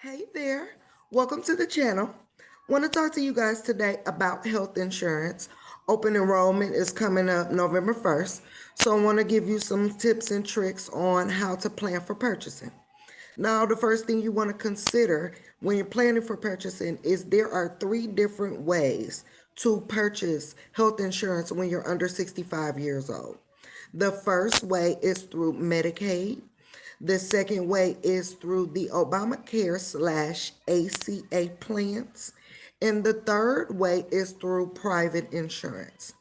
Hey there, welcome to the channel. Want to talk to you guys today about health insurance. Open enrollment is coming up November 1st, so I want to give you some tips and tricks on how to plan for purchasing. Now, the first thing you want to consider when you're planning for purchasing is there are three different ways to purchase health insurance when you're under 65 years old. The first way is through Medicaid. The second way is through the Obamacare slash ACA plans. And the third way is through private insurance.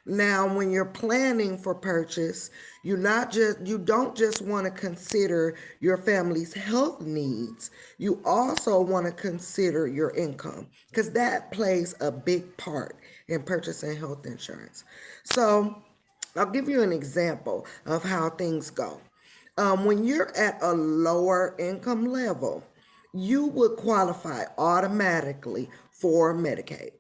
Now, when you're planning for purchase, you don't just want to consider your family's health needs. You also want to consider your income because that plays a big part in purchasing health insurance. So, I'll give you an example of how things go. When you're at a lower income level, you would qualify automatically for Medicaid.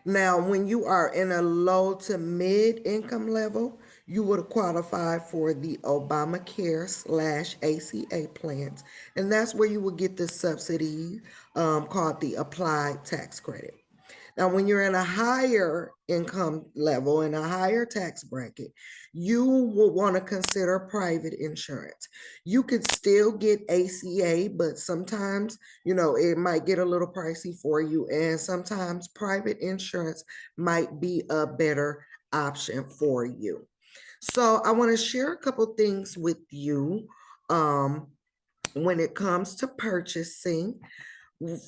Now, when you are in a low to mid income level, you would qualify for the Obamacare slash ACA plans, and that's where you would get the subsidy called the applied tax credit. Now, when you're in a higher income level, in a higher tax bracket, you will want to consider private insurance. You could still get ACA, but sometimes, it might get a little pricey for you. And sometimes private insurance might be a better option for you. So I want to share a couple things with you when it comes to purchasing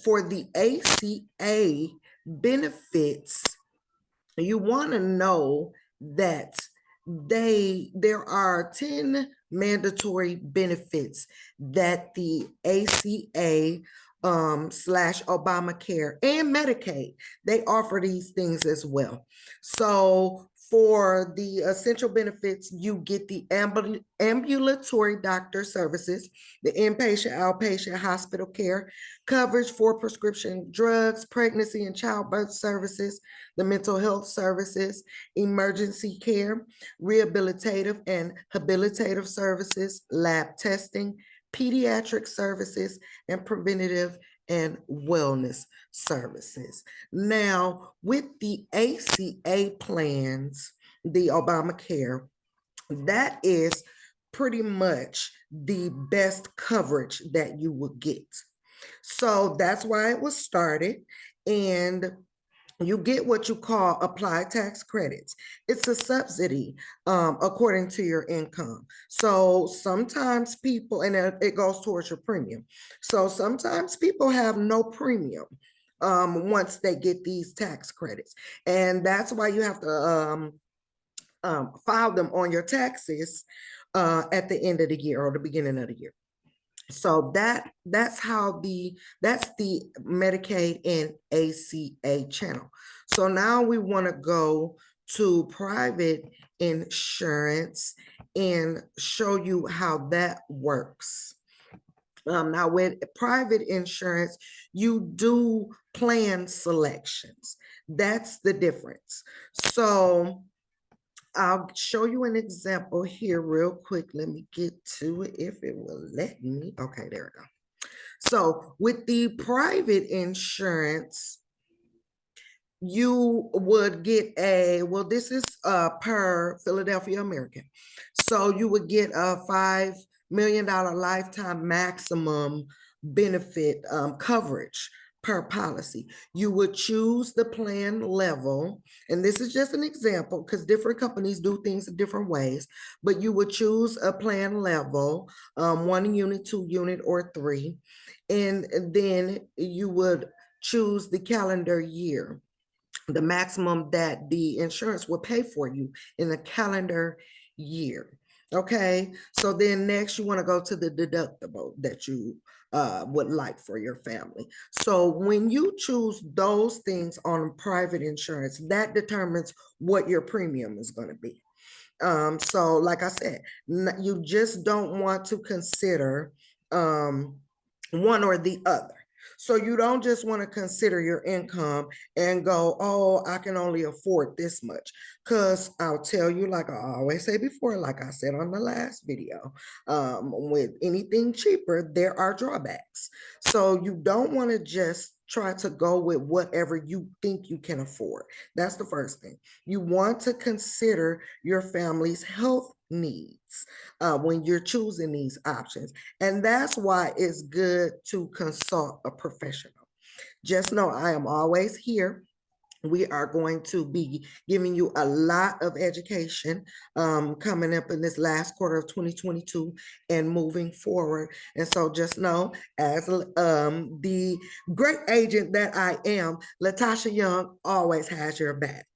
for the ACA benefits. You want to know that there are 10 mandatory benefits that the ACA slash Obamacare and Medicaid, they offer these things as well. So for the essential benefits, you get the ambulatory doctor services, the inpatient, outpatient hospital care, coverage for prescription drugs, pregnancy and childbirth services, the mental health services, emergency care, rehabilitative and habilitative services, lab testing, pediatric services, and preventative and wellness services. Now, with the ACA plans, the Obamacare, that is pretty much the best coverage that you would get. So that's why it was started. And you get what you call applied tax credits. It's a subsidy according to your income. So sometimes people, and it goes towards your premium. So sometimes people have no premium once they get these tax credits. And that's why you have to file them on your taxes at the end of the year or the beginning of the year. So that's the Medicaid and ACA channel. So now we want to go to private insurance and show you how that works. Now with private insurance, you do plan selections. That's the difference. So I'll show you an example here real quick. Let me get to it if it will let me. Okay, there we go. So with the private insurance, you would get this is per Philadelphia American. So you would get a $5 million lifetime maximum benefit coverage per policy. You would choose the plan level, and this is just an example because different companies do things in different ways, but you would choose a plan level, 1 unit, 2 unit, or 3, and then you would choose the calendar year, the maximum that the insurance will pay for you in a calendar year. Okay, so then next you want to go to the deductible that you would like for your family. So when you choose those things on private insurance, that determines what your premium is going to be. So like I said, you just don't want to consider one or the other. So you don't just want to consider your income and go, oh, I can only afford this much. Because I'll tell you, like I always say before, like I said on the last video, with anything cheaper, there are drawbacks. So you don't want to just try to go with whatever you think you can afford. That's the first thing. You want to consider your family's health needs when you're choosing these options. And that's why it's good to consult a professional. Just know I am always here. We are going to be giving you a lot of education coming up in this last quarter of 2022 and moving forward. And so just know, as the great agent that I am, Latasha Young always has your back.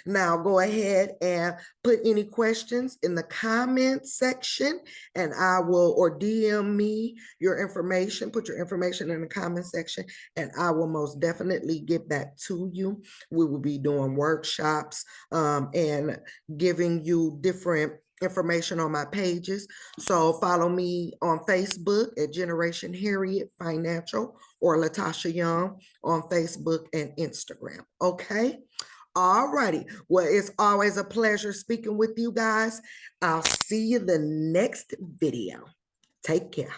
Now go ahead and put any questions in the comment section and I will, or DM me your information, put your information in the comment section and I will most definitely get back to you. We will be doing workshops and giving you different information on my pages. So follow me on Facebook at Generation Harriet Financial or Latasha Young on Facebook and Instagram. Okay. All righty. Well, it's always a pleasure speaking with you guys. I'll see you the next video. Take care.